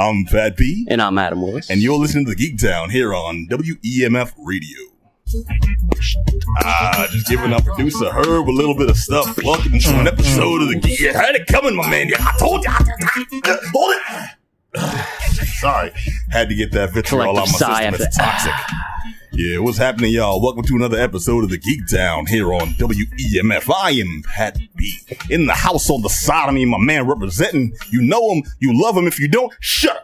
I'm Pat P. And I'm Adam Willis. And you're listening to the Geek Down here on WEMF Radio. Just giving our producer Herb a little bit of stuff. Welcome to an episode of the Geek. You had it coming, my man. I told you. Hold it. Sorry. Had to get that vitriol out my system. It's toxic. Yeah, what's happening, y'all? Welcome to another episode of the Geek Down here on WEMF. I am Pat B. In the house on the side of me, my man representing. You know him, you love him. If you don't, shut up.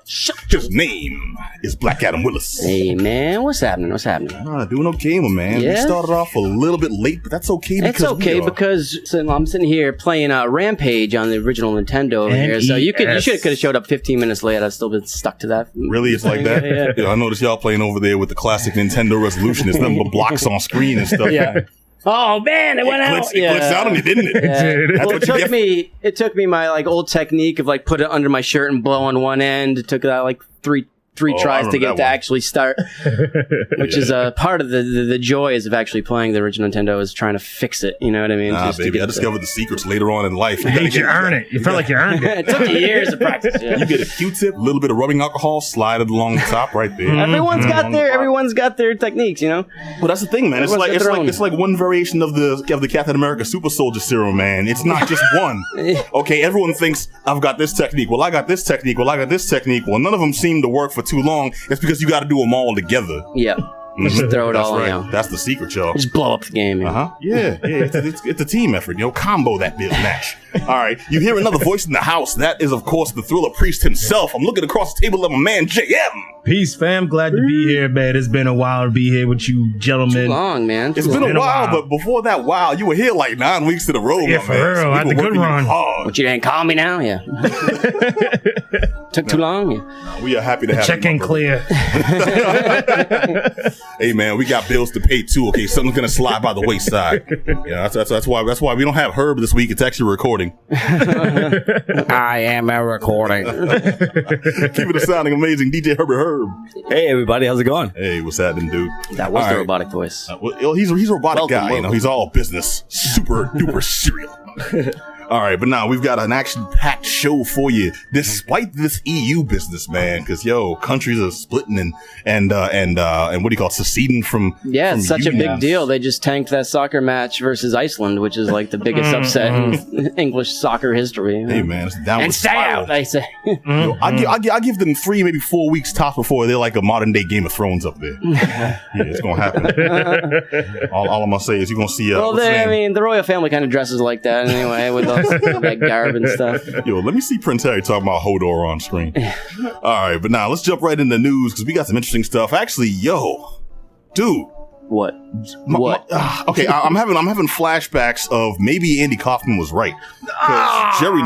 His name is Black Adam Willis. Hey, man, what's happening? Doing okay, my man. Yeah? We started off a little bit late, but that's okay. It's okay because I'm sitting here playing Rampage on the original Nintendo over here. So you could have showed up 15 minutes late. I've still been stuck to that. Really, it's like that. Yeah, I noticed y'all playing over there with the classic Nintendo resolution. It's nothing but blocks on screen and stuff. Yeah. Oh man, it went out. It clicks out on you, didn't it? Yeah. Well, it took me my old technique of put it under my shirt and blow on one end. It took three tries to get to actually start, which is part of the joys of actually playing the original Nintendo is trying to fix it. You know what I mean? Baby, I discovered the secrets later on in life. You earn it. You felt like you earned it. It took you years of practice. Yeah. You get a Q-tip, a little bit of rubbing alcohol, slide it along the top right there. Everyone's got their techniques, you know. Well, that's the thing, man. It's like one variation of the Captain America Super Soldier Serum, man. It's not just one. Okay, everyone thinks I've got this technique. Well, I got this technique. Well, none of them seem to work for too long. It's because you got to do them all together. Yeah. Just throw it all in. That's the secret, y'all. Just blow up the game. Yeah. It's a team effort. Combo that Bill Nash. All right. You hear another voice in the house. That is, of course, the Thriller Priest himself. I'm looking across the table at my man, JM. Peace, fam. Glad to be here, man. It's been a while to be here with you, gentlemen. Too long, man. It's been a while, but before that while, you were here like 9 weeks in a row, yeah, my for man. real. So I had the good run. But you didn't call me now? Yeah. Took too long? Yeah. We are happy to have you. Check-in clear. Hey, man, we got bills to pay, too. Okay, something's going to slide by the wayside. Yeah, that's why we don't have Herb this week. It's actually recording. I am a recording. Keeping it sounding amazing. DJ Herbert Herb. Hey, everybody. How's it going? Hey, what's happening, dude? That was the robotic voice. Well, he's a robotic guy. Welcome. He's all business. Super duper serial. All right, but now we've got an action-packed show for you, despite this EU business, man. Because countries are splitting and what do you call it, seceding from. Yeah, it's such a big deal. They just tanked that soccer match versus Iceland, which is like the biggest upset in English soccer history. Hey, man, it's downward and stay spiral. out, they say. I give them 3, maybe 4 weeks tops before they're like a modern day Game of Thrones up there. Yeah, it's gonna happen. All I'm gonna say is you're gonna see. The royal family kind of dresses like that anyway, with that garb and stuff. Let me see Prince Harry talking about Hodor on screen. All right, but now let's jump right into the news because we got some interesting stuff. Actually, dude. What? Okay, I'm having flashbacks of maybe Andy Kaufman was right. Jerry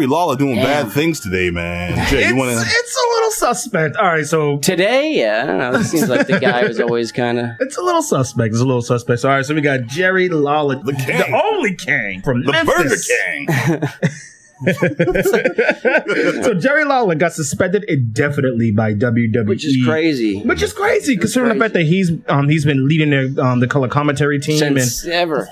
Lawler doing bad things today, man. Jay, it's a little suspect. All right, so today, yeah, I don't know. It seems like the guy was always kind of. It's a little suspect. So, all right, so we got Jerry Lawler, the only king from the Memphis. Burger King. So Jerry Lawler got suspended indefinitely by WWE, which is crazy. Considering the fact that he's been leading the color commentary team since ever.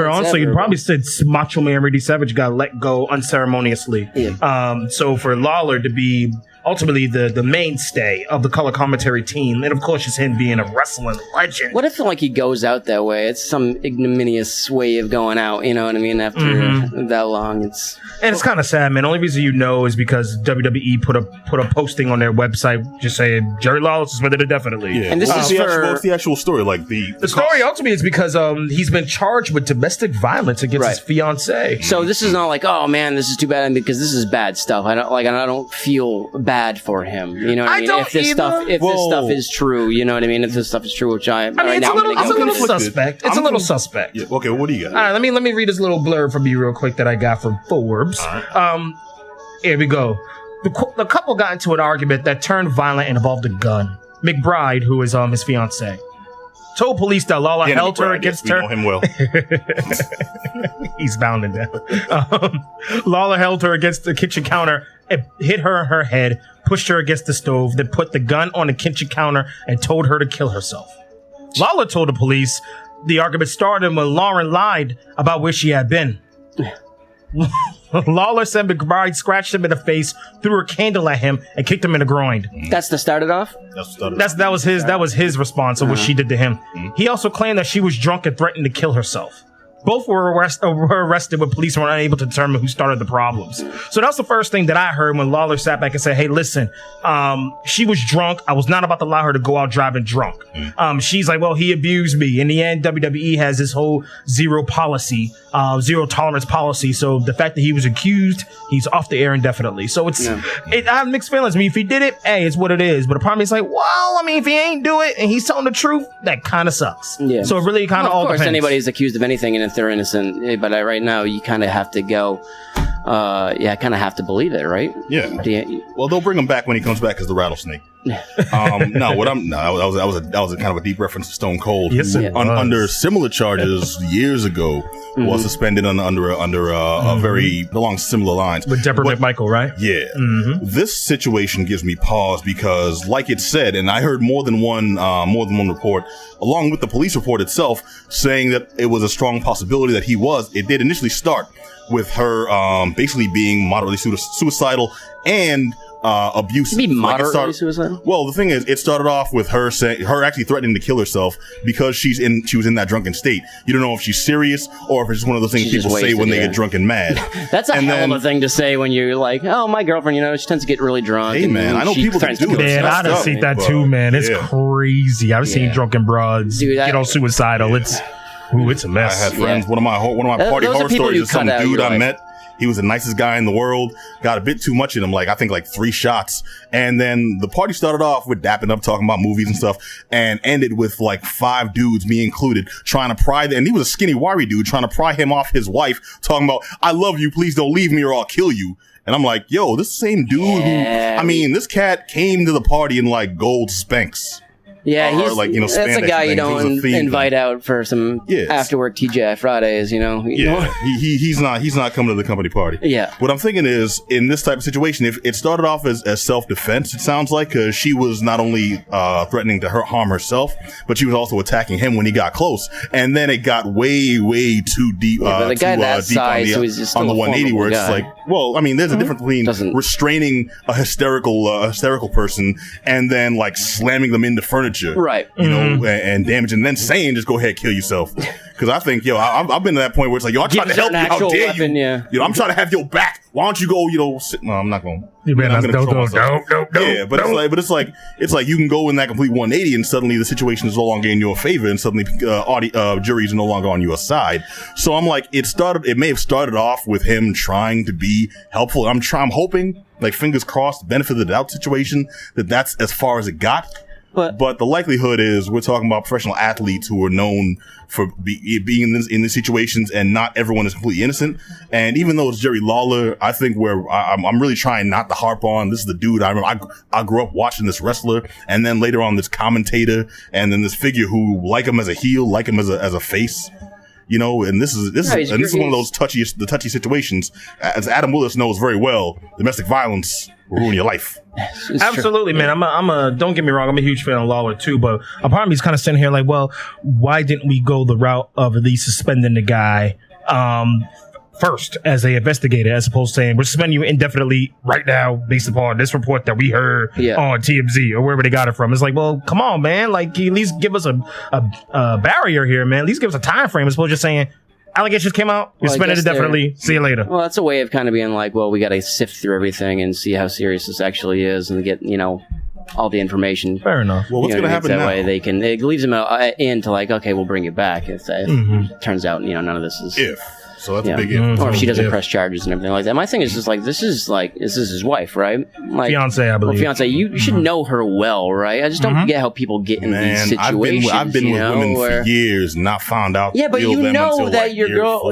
Honestly, probably since Macho Man Randy Savage got let go unceremoniously. Yeah. So for Lawler to be ultimately the mainstay of the color commentary team, and of course just him being a wrestling legend. What if he goes out that way? It's some ignominious way of going out, you know what I mean, after that long. It's kind of sad, man. The only reason you know is because WWE put a posting on their website just saying Jerry Lawler suspended indefinitely. Yeah. And this is what's the actual story? Like the story ultimately is because he's been charged with domestic violence against his fiancée. So this is not like, oh man, this is too bad, because this is bad stuff. I don't feel bad for him. You know what I mean? If this stuff is true, you know what I mean? If this stuff is true, which it's a little suspect. It's a little suspect. Yeah, okay, what do you got? All right, let me read this little blurb from you real quick that I got from Forbes. Right. Here we go. The couple got into an argument that turned violent and involved a gun. McBride, who is his fiancée, told police that Lawler held her against her. We know him well. He's bound and down. Lawler held her against the kitchen counter and hit her in her head, pushed her against the stove, then put the gun on the kitchen counter and told her to kill herself. Lawler told the police the argument started when Lauren lied about where she had been. Lawler said McBride scratched him in the face, threw a candle at him, and kicked him in the groin. That's the started off? That was his response of what she did to him. He also claimed that she was drunk and threatened to kill herself. Both were arrested when police were unable to determine who started the problems. So that was the first thing that I heard when Lawler sat back and said, hey, listen, she was drunk. I was not about to allow her to go out driving drunk. She's like, well, he abused me. In the end, WWE has this whole zero tolerance policy. So the fact that he was accused, he's off the air indefinitely. So I have mixed feelings. I mean, if he did it, hey, it's what it is. But the problem is like, well, I mean, if he ain't do it and he's telling the truth, that kind of sucks. Yeah. So it really kind of all depends. Of course, anybody's accused of anything, and if they're innocent, but right now you kind of have to go. I kind of have to believe it, right? Yeah. Well, they'll bring him back when he comes back as the rattlesnake. That was a kind of a deep reference to Stone Cold. Yes, who, under similar charges years ago, was suspended under along similar lines with Deborah McMichael, right? Yeah. This situation gives me pause because, like it said, and I heard more than one report, along with the police report itself, saying that it was a strong possibility that he was. It did initially start with her basically being moderately suicidal and abusive. Be moderately suicidal? Well, the thing is, it started off with her actually threatening to kill herself because she was in that drunken state. You don't know if she's serious or if it's just one of those things people say when they get drunk and mad. That's a hell of a thing to say when you're like, oh, my girlfriend, she tends to get really drunk. Hey, man, I know people that do that. Man, I've seen that too, man. It's crazy. I've seen drunken broads get all suicidal. It's a mess. I had friends. One of my party horror stories is some dude I met. He was the nicest guy in the world. Got a bit too much in him, I think 3 shots. And then the party started off with dapping up, talking about movies and stuff, and ended with 5 dudes, me included, trying to pry and he was a skinny, wiry dude, trying to pry him off his wife, talking about, I love you, please don't leave me or I'll kill you. And I'm like, yo, this same dude this cat came to the party in gold Spanx. Yeah, that's a guy you don't invite out for some after work TGI Fridays, He's not coming to the company party. Yeah. What I'm thinking is, in this type of situation, if it started off as self-defense, it sounds like, because she was not only threatening to harm herself, but she was also attacking him when he got close. And then it got way, way too deep. But the guy that size was just on the 180 where it's there's a difference between restraining a hysterical person and then slamming them into furniture. Right. And damaging, and then saying, just go ahead, kill yourself. Because I think, I've been to that point where it's I'm trying to help you. How dare weapon, you? I'm trying to have your back. Why don't you go, sit? No, I'm not going to. Yeah, but it's like you can go in that complete 180 and suddenly the situation is no longer in your favor and suddenly juries are no longer on your side. So I'm like, it may have started off with him trying to be helpful. I'm hoping, fingers crossed, benefit of the doubt situation, that's as far as it got. But the likelihood is we're talking about professional athletes who are known for being in these situations, and not everyone is completely innocent. And even though it's Jerry Lawler, I think I'm really trying not to harp on, this is the dude. I remember I grew up watching this wrestler, and then later on this commentator, and then this figure who like him as a heel, like him as a face. And this is one of those touchy situations. As Adam Willis knows very well, domestic violence will ruin your life. Absolutely, man. I'm don't get me wrong, I'm a huge fan of Lawler too, but a part of me is kind of sitting here well, why didn't we go the route of at least suspending the guy first as they investigated, as opposed to saying we're suspending you indefinitely right now based upon this report that we heard on TMZ or wherever they got it from. It's well, come on, man. At least give us a barrier here, man. At least give us a time frame as opposed to just saying allegations came out, you're suspended indefinitely, see you later. Well, that's a way of kind of being well, we got to sift through everything and see how serious this actually is and get, all the information. Fair enough. Well, what's going to happen that now? Way it leaves them in to okay, we'll bring you back if it turns out, none of this is... So that's a big if. Or if she doesn't press charges and everything like that. My thing is just this is his wife, right? Fiance, I believe. Fiance, you should know her well, right? I just don't get how people get in these situations. I've been with women for years, not found out. Yeah, but that your girl,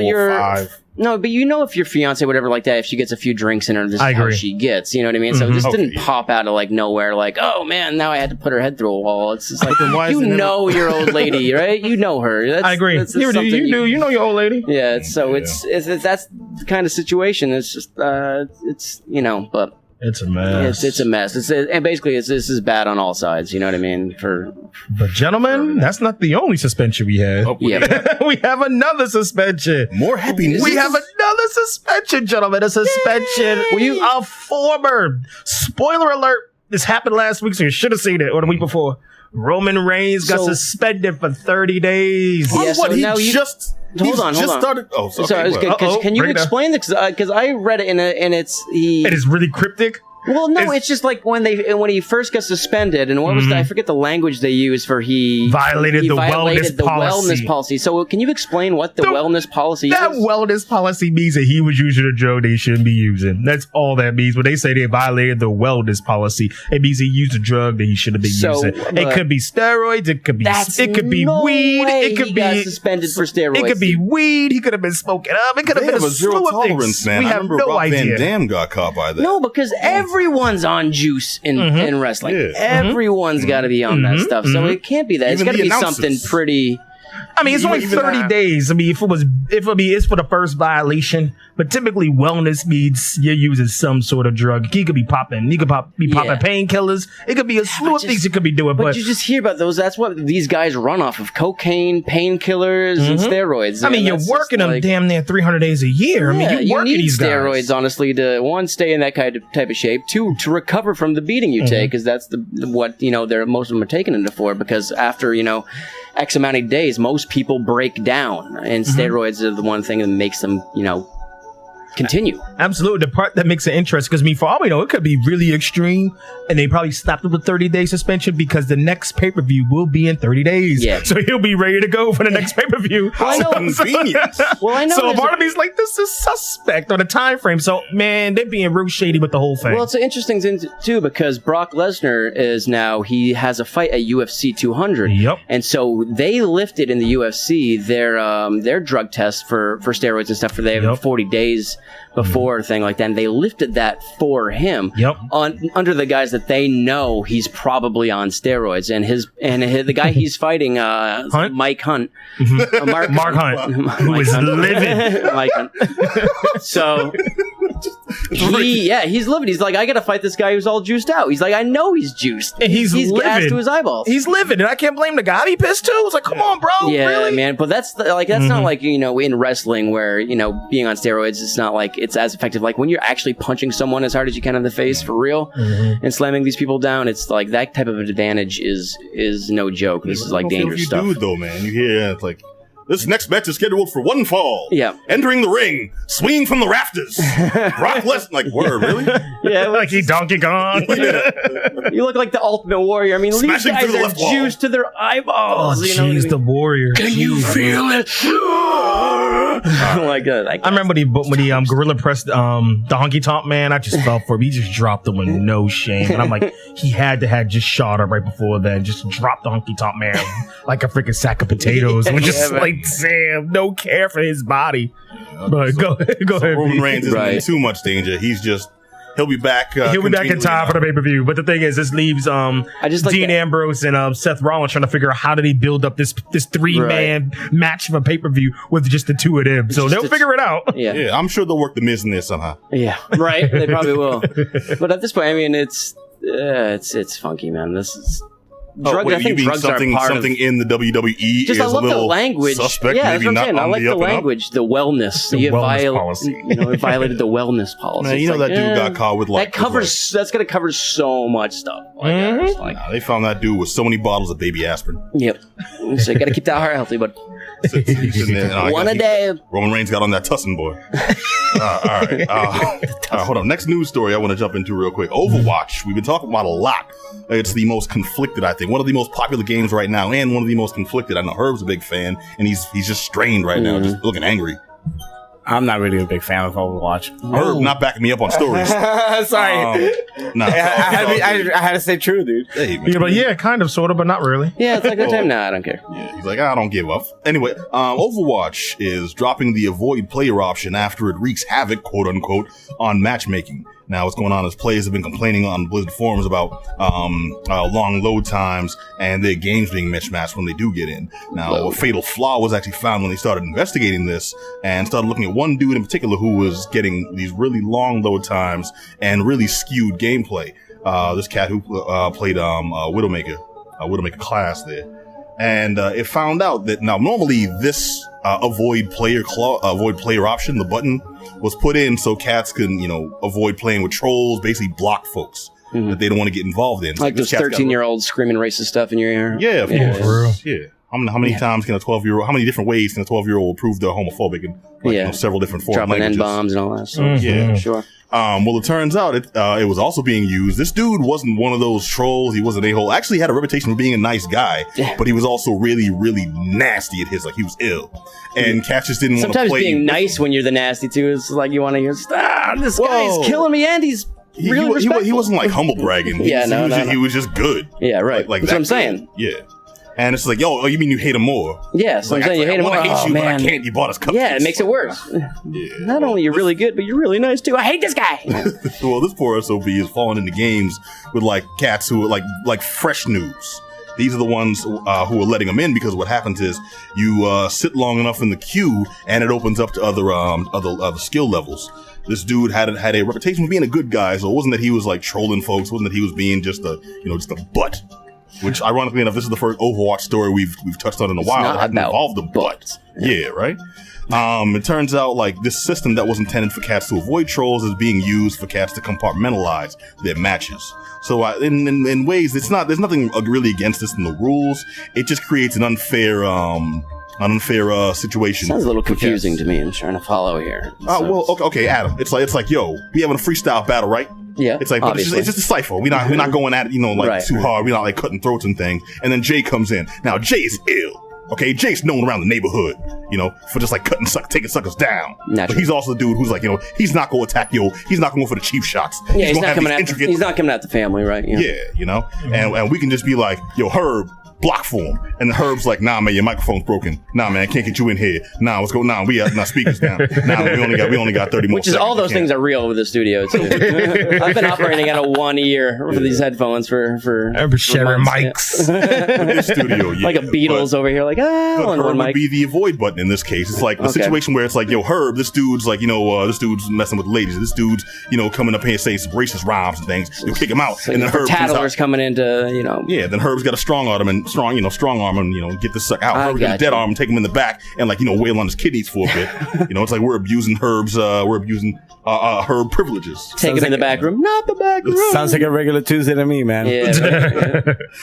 no, but if your fiance, whatever like that, if she gets a few drinks in her, this is how she gets. You know what I mean? So this didn't pop out of nowhere. Oh man, now I had to put her head through a wall. It's just your old lady, right? You know her. I agree. You know your old lady. Yeah. It's that's the kind of situation. It's just but. It's a mess. It's a mess. And basically, this is bad on all sides. You know what I mean? But gentlemen, that's not the only suspension we had. We have another suspension. More happiness. We have another suspension, gentlemen. A suspension. A former, spoiler alert, this happened last week, so you should have seen it, or the week before. Roman Reigns got suspended for 30 days. Yeah, so now hold on. Started. Oh, sorry. Can you explain this? Because I read it and it is really cryptic. Well, no, it's just like when he first got suspended, and what was I forget the language they used for he violated the wellness policy. So, can you explain what the wellness policy is? That wellness policy means that he was using a drug they shouldn't be using. That's all that means. When they say they violated the wellness policy, it means he used a drug that he shouldn't be using. It could be steroids. It could be weed. It could be suspended for steroids. It could be weed. He could have been smoking up. It could have been a slew of things. Man. We have no idea. Van Dam got caught by that. No, because everyone's on juice in wrestling. Yeah. Everyone's got to be on that stuff. So it can't be that. It's got to be something pretty. I mean, it's only 30 days. I mean, if it's for the first violation, but typically wellness means you're using some sort of drug. He could be popping. He could be popping painkillers. It could be a slew of things he could be doing. But you just hear about those. That's what these guys run off of: cocaine, painkillers, and steroids. I mean, you're working them damn near 300 days a year. I mean, you're working these steroids, honestly, to one, stay in that kind of type of shape. Two, to recover from the beating you take, because that's what most of them are taking it for. Because after X amount of days, most people break down, and steroids are the one thing that makes them, continue. Absolutely. The part that makes it interesting, because for all we know, it could be really extreme, and they probably stopped it with 30-day suspension because the next pay-per-view will be in 30 days. Yeah. So he'll be ready to go for the next pay-per-view. I know. Convenience. I know. So part of me's like, this is suspect on the time frame. So, man, they're being real shady with the whole thing. Well, it's an interesting thing, too, because Brock Lesnar he has a fight at UFC 200. Yep. And so they lifted in the UFC their drug test for steroids and stuff for 40 days before thing like that, and they lifted that for him. Yep. Under the guys that they know he's probably on steroids, and the guy he's fighting, Hunt? Mike Hunt, Mark Hunt, who is livid. Mike Hunt. So he's living. He's like, I gotta fight this guy who's all juiced out. He's like, I know he's juiced. And he's gassed to his eyeballs. He's living, and I can't blame the guy. I'd be pissed too. It's like, come on, bro. Yeah, really? Man. But that's not like in wrestling where being on steroids, it's not like it's as effective. Like when you're actually punching someone as hard as you can in the face for real and slamming these people down, it's like that type of advantage is no joke. This is like dangerous stuff. You do though, man. You hear it's like, this next match is scheduled for one fall. Yeah. Entering the ring, swinging from the rafters. Brock Lesnar, like, word, really? Yeah, like he Donkey Kong. You look like the Ultimate Warrior. I mean, these guys are juiced to their eyeballs. Oh, jeez, the Warrior. Can you feel it? Like I remember when he gorilla pressed the honky tonk man. I just fell for him. He just dropped him with no shame, and I'm like, he had to have just shot him right before then. Just dropped the honky tonk man like a freaking sack of potatoes. We're just like, damn, no care for his body. But go ahead. Roman Reigns isn't in too much danger. He'll be back. He'll be back in time for the pay-per-view. But the thing is, this leaves Dean Ambrose and Seth Rollins trying to figure out how do they build up this three-man match of a pay-per-view with just the two of them. So they'll figure it out. Yeah, I'm sure they'll work the Miz in there somehow. Yeah, right. They probably will. But at this point, I mean, it's funky, man. This is. I think drugs are part of in the WWE. Just I love the language. Suspect, yeah, that's what I'm saying. I like the language, the wellness. The wellness policy. It violated the wellness policy. Man, that dude got caught with that's going to cover so much stuff. They found that dude with so many bottles of baby aspirin. Yep. So you got to keep that heart healthy, but one a day. Roman Reigns got on that Tussin boy. All right. Hold on. Next news story I want to jump into real quick. Overwatch. We've been talking about a lot. It's the most conflicted, I think. One of the most popular games right now, and one of the most conflicted. I know Herb's a big fan, and he's just strained right now, just looking angry. I'm not really a big fan of Overwatch. Herb not backing me up on stories. Sorry. I had to say true, dude. Hey, yeah, kind of, sort of, but not really. Yeah, it's like a good time. Nah, I don't care. Yeah, he's like, I don't give up. Anyway, Overwatch is dropping the avoid player option after it wreaks havoc, quote unquote, on matchmaking. Now, what's going on is players have been complaining on Blizzard forums about long load times and their games being mismatched when they do get in. Now, a fatal flaw was actually found when they started investigating this and started looking at one dude in particular who was getting these really long load times and really skewed gameplay. This cat who played Widowmaker class there. And it found out that now normally this avoid player option, the button, was put in so cats can, avoid playing with trolls, basically block folks that they don't want to get involved in. Like those 13-year-olds screaming racist stuff in your ear. Yeah, of course. Yeah. How many times can a 12-year-old? How many different ways can a 12-year-old prove they're homophobic in several different forms? Dropping N-bombs and all that stuff. Yeah, sure. Well, it turns out it was also being used. This dude wasn't one of those trolls. He was an a-hole. Actually had a reputation for being a nice guy, but he was also really, really nasty at his. Like, he was ill. And cats just didn't want to play. Sometimes being nice when you're the nasty, too, is like you want to hear, this guy is killing me, and he's really respectful. He wasn't like humble bragging. He was just good. Yeah, right. Like that's what I'm saying. Yeah. And it's like, you mean you hate him more? Yeah, so I'm saying you hate him more. I hate you, but I can't. You bought us cupcakes. Yeah, it makes it worse. Not only you're really good, but you're really nice too. I hate this guy. Well, this poor SOB is falling into games with like cats who are like fresh news. These are the ones who are letting them in, because what happens is you sit long enough in the queue and it opens up to other skill levels. This dude had a reputation for being a good guy, so it wasn't that he was like trolling folks. It wasn't that he was being just a butt. Which, ironically enough, this is the first Overwatch story we've touched on in a while that hadn't involved the butt. Yeah, right? It turns out, like, this system that was intended for cats to avoid trolls is being used for cats to compartmentalize their matches. So, in ways, there's nothing really against this in the rules. It just creates an unfair situation. Sounds a little confusing to me. I'm trying to follow here. Okay, Adam. It's like, we having a freestyle battle, right? Yeah, it's like, but it's just a cipher. We're not going at it, too hard. We're not like cutting throats and things. And then Jay comes in. Now Jay is ill. Okay, Jay's known around the neighborhood, for just like taking suckers down. Naturally. But he's also the dude who's like, he's not going to attack he's not going for the cheap shots. Yeah, he's not coming at the family, right? Yeah, and we can just be like, Herb, block for him. And the Herb's like, nah, man, your microphone's broken. Nah, man, I can't get you in here. Nah, what's going on? We got speakers down. Nah, we only got 30 more. Which is all those things are real with the studio too. I've been operating out of 1 year for these headphones for sharing mics. This studio, like a Beatles over here, like Herb would be the avoid button in this case. It's like the situation where it's like, Herb, this dude's like, this dude's messing with the ladies. This dude's, coming up here and saying some racist rhymes and things. You'll kick him out. So and then Herb Tattler's coming into, Yeah, then Herb's got a strong arm and get this suck out. Herb's got a dead arm and take him in the back and wail on his kidneys for a bit. It's like we're abusing Herb privileges. Take him in the back room, not the back room. Sounds like a regular Tuesday to me, man. Yeah,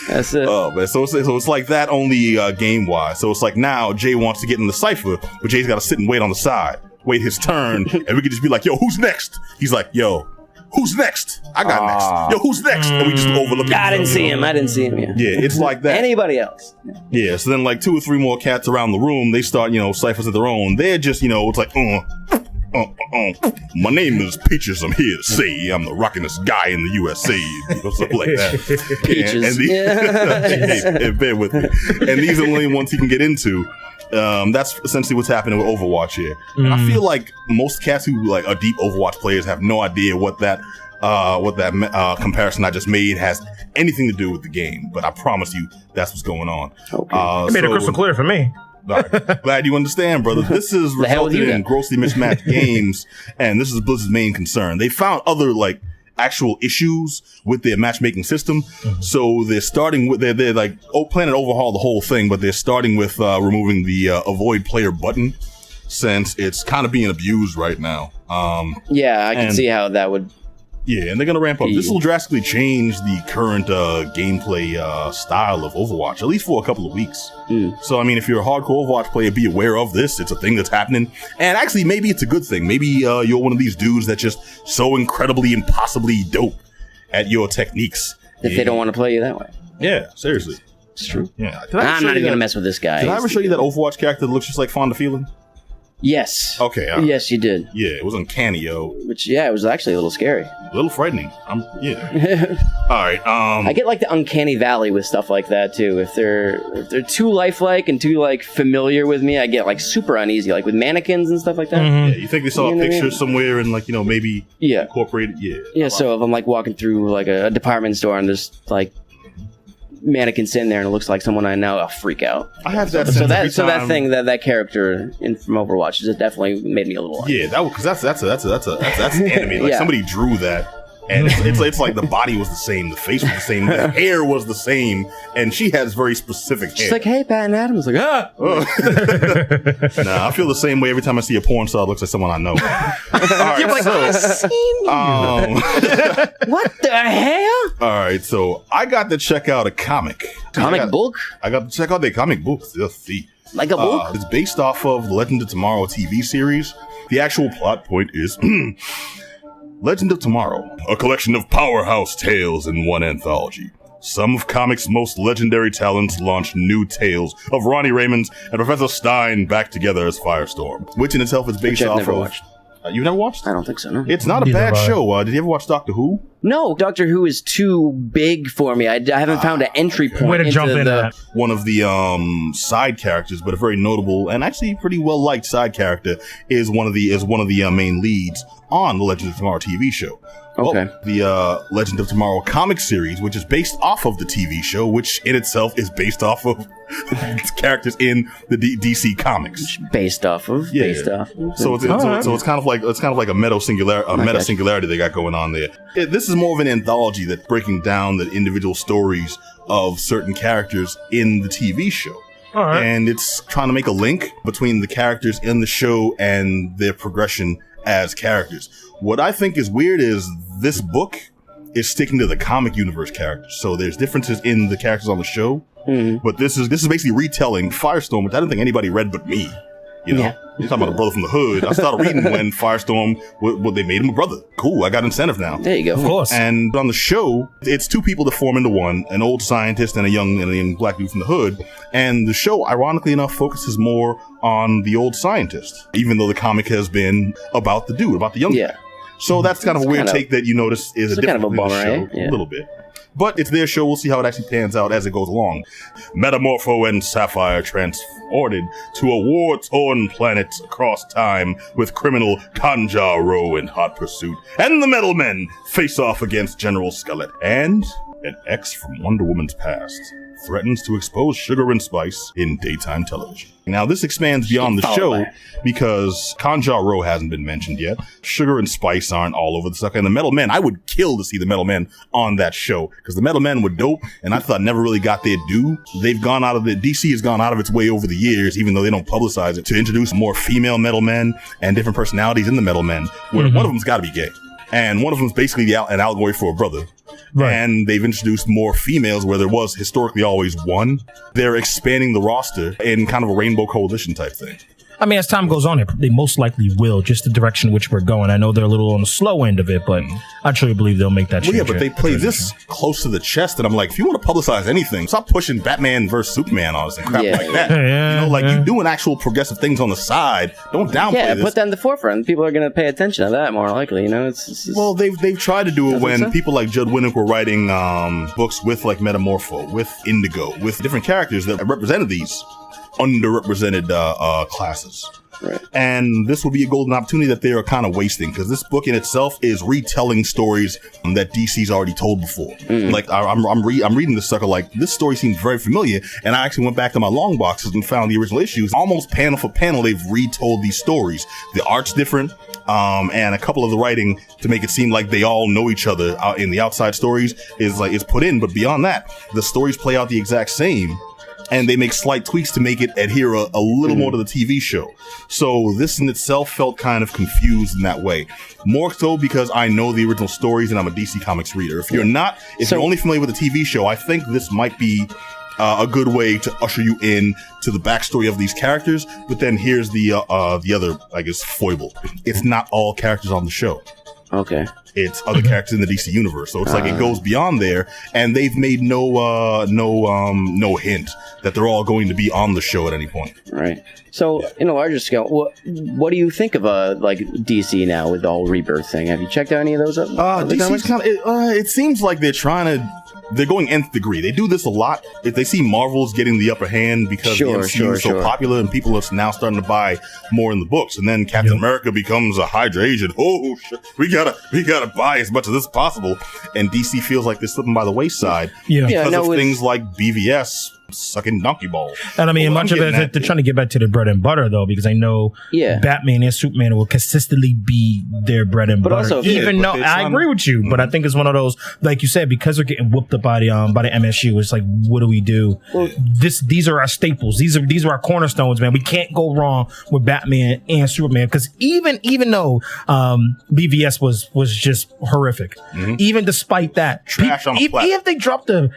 that's it. Oh man, so it's like that only game wise. So it's like now Jay wants to get in the cipher, but Jay's got to sit and wait on the side, wait his turn, and we could just be like, who's next? He's like, who's next? I got next. Who's next? And we just overlook it. I didn't see him. Yeah, it's like that. Anybody else? Yeah, so then like 2 or 3 more cats around the room, they start, ciphers of their own. They're just, it's like, my name is Peaches. I'm here to say I'm the rockinest guy in the USA. Something like that. Peaches. And bear with me. And these are the only ones he can get into. That's essentially what's happening with Overwatch here. And I feel like most cats who are deep Overwatch players have no idea what that comparison I just made has anything to do with the game. But I promise you, that's what's going on. Okay. It made it crystal clear for me. Right. Glad you understand, brother. This is resulted in grossly mismatched games, and this is Blizzard's main concern. They found other actual issues with their matchmaking system, so they're starting with they're planning to overhaul the whole thing, but they're starting with removing the avoid player button, since it's kind of being abused right now. I can see how that would. Yeah, and they're going to ramp up. This will drastically change the current gameplay style of Overwatch, at least for a couple of weeks. So, I mean, if you're a hardcore Overwatch player, be aware of this. It's a thing that's happening. And actually, maybe it's a good thing. Maybe you're one of these dudes that's just so incredibly, impossibly dope at your techniques. If they don't want to play you that way. Yeah, seriously. It's true. Yeah. I'm not even going to mess with this guy. Did I ever show you that Overwatch character that looks just like Fonda Feeling? Yes. Okay. Yes, you did. Yeah, it was uncanny, yo. Which, it was actually a little scary. A little frightening. All right. I get the uncanny valley with stuff like that too. If they're too lifelike and too familiar with me, I get super uneasy. With mannequins and stuff like that. Yeah, you think they saw a picture somewhere and maybe incorporated? Yeah. Yeah. So if I'm walking through a department store and there's mannequin sitting there and it looks like someone I know, I'll freak out. I have that. That character from Overwatch just definitely made me a little. Yeah, because that's anime. Somebody drew that And it's like the body was the same, the face was the same, the hair was the same, and she has very specific hair. She's like, hey, Patton Adams. Like, Nah, I feel the same way every time I see a porn star that looks like someone I know. All right, You're like, I've seen you. What the hell? All right, so I got to check out a comic. Comic book? I got to check out the comic book. Like a book? It's based off of the Legend of Tomorrow TV series. The actual plot point is Legend of Tomorrow, a collection of powerhouse tales in one anthology. Some of comics' most legendary talents launched new tales of Ronnie Raymond and Professor Stein back together as Firestorm, which in itself is based off never of... watched. You've never watched? I don't think so, no. It's not a Neither bad have I. show. Did you ever watch Doctor Who? No, Doctor Who is too big for me. I haven't found an entry point. Way to into jump in that. One of the side characters, but a very notable and actually pretty well liked side character, is one of the main leads on the Legend of Tomorrow TV show. Okay. Well, the Legend of Tomorrow comic series, which is based off of the TV show, which in itself is based off of characters in the DC comics. Based off of. So it's kind of like a meta singularity they got going on there. This is more of an anthology that's breaking down the individual stories of certain characters in the TV show. All right. And it's trying to make a link between the characters in the show and their progression as characters. What I think is weird is this book is sticking to the comic universe characters. So there's differences in the characters on the show, but this is basically retelling Firestorm, which I don't think anybody read but me. You know, you're talking about a brother from the hood. I started reading when Firestorm, they made him a brother. Cool, I got incentive now. There you go. Of course. And on the show, it's two people that form into one, an old scientist and a young black dude from the hood. And the show, ironically enough, focuses more on the old scientist, even though the comic has been about the dude, about the young guy. So that's kind of a weird take that you notice is a different kind of a bummer, show, a little bit. But it's their show. We'll see how it actually pans out as it goes along. Metamorpho and Sapphire transported to a war-torn planet across time with criminal Kanjaro in hot pursuit. And the Metal Men face off against General Skeleton. And an ex from Wonder Woman's past threatens to expose Sugar and Spice in daytime television. Now, this expands beyond the show because Kanjaro hasn't been mentioned yet. Sugar and Spice aren't all over the sucker. And the Metal Men, I would kill to see the Metal Men on that show because the Metal Men were dope and I thought never really got their due. DC has gone out of its way over the years, even though they don't publicize it, to introduce more female Metal Men and different personalities in the Metal Men, where one of them's got to be gay. And one of them's basically an allegory for a brother. Right. And they've introduced more females where there was historically always one. They're expanding the roster in kind of a rainbow coalition type thing. I mean, as time goes on, they most likely will, just the direction in which we're going. I know they're a little on the slow end of it, but I truly believe they'll make that change. Well, yeah, but they play this close to the chest, and I'm like, if you want to publicize anything, stop pushing Batman versus Superman on us and crap like that. You know, you doing actual progressive things on the side. Don't downplay this. Put that in the forefront. People are going to pay attention to that more likely, you know? Well, they've tried to do it when people like Judd Winnick were writing books with like Metamorpho, with Indigo, with different characters that represented these underrepresented classes. Right. And this will be a golden opportunity that they are kind of wasting because this book in itself is retelling stories that DC's already told before. Like I'm reading this sucker like this story seems very familiar, and I actually went back to my long boxes and found the original issues. Almost panel for panel, they've retold these stories. The art's different, and a couple of the writing to make it seem like they all know each other in the outside stories is put in, but beyond that, the stories play out the exact same. And they make slight tweaks to make it adhere a little more to the TV show. So this in itself felt kind of confused in that way. More so because I know the original stories and I'm a DC Comics reader. If you're only familiar with the TV show, I think this might be a good way to usher you in to the backstory of these characters. But then here's the other, I guess, foible. It's not all characters on the show. Okay. It's other characters in the DC universe. So it's like it goes beyond there, and they've made no hint that they're all going to be on the show at any point. Right. So in a larger scale, what do you think of like DC now with the whole Rebirth thing? Have you checked out any of those? DC's kind of. It seems like they're going nth degree. They do this a lot. If they see Marvel's getting the upper hand because the MCU is so popular and people are now starting to buy more in the books, and then Captain America becomes a Hydra agent. Oh shit, we gotta buy as much of this as possible. And DC feels like they're slipping by the wayside because of things like BVS sucking donkey balls. And I mean, much of it is they're trying to get back to the bread and butter, though, because I know Batman and Superman will consistently be their bread and butter. Also, even though I agree with you, but I think it's one of those, like you said, because they're getting whooped up by the MSU. It's like, what do we do? Well, these are our staples. These are our cornerstones, man. We can't go wrong with Batman and Superman, because even though BVS was just horrific, even despite that, trash on even if they drop the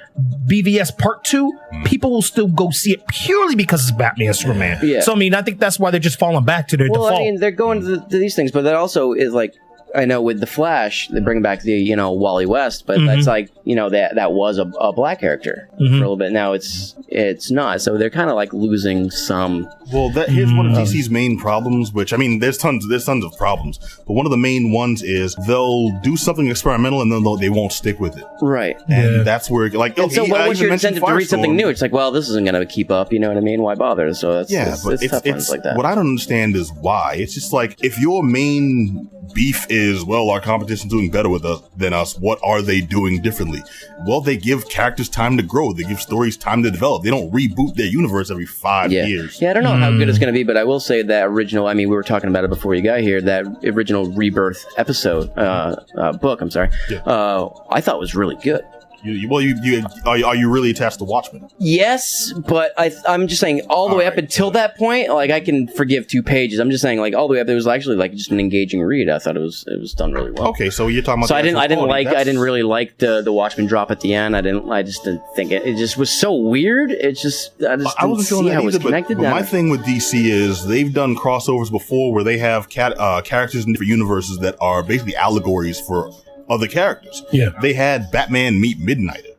BVS Part 2, people will still go see it purely because it's Batman and Superman. Yeah. So I mean, I think that's why they're just falling back to their default. I mean, they're going to these things, but that also is like, I know with the Flash, they bring back the Wally West, but that's like that was a black character for a little bit. Now it's not, so they're kind of like losing some. Well, here's one of DC's main problems, which I mean, there's tons of problems, but one of the main ones is they'll do something experimental and then they won't stick with it. Right, and that's where like. And so once you're incentive to read something new, it's like, well, this isn't going to keep up. You know what I mean? Why bother? So it's tough ones like that. What I don't understand is why. It's just like, if your main beef is, well, our competition's doing better than us, what are they doing differently? Well, they give characters time to grow. They give stories time to develop. They don't reboot their universe every 5 years. Yeah, I don't know how good it's going to be, but I will say that original, I mean, we were talking about it before you got here, that original Rebirth episode, book, I'm sorry, I thought was really good. Are you really attached to Watchmen? Yes, but I'm just saying all the way up until that point, like I can forgive 2 pages. I'm just saying like all the way up, it was actually like just an engaging read. I thought it was done really well. Okay, so you're talking about. So I didn't really like the Watchmen drop at the end. I just didn't think it just was so weird. I just didn't see how it was connected. But my thing with DC is they've done crossovers before where they have characters in different universes that are basically allegories for other characters. Yeah, they had Batman meet Midnighter.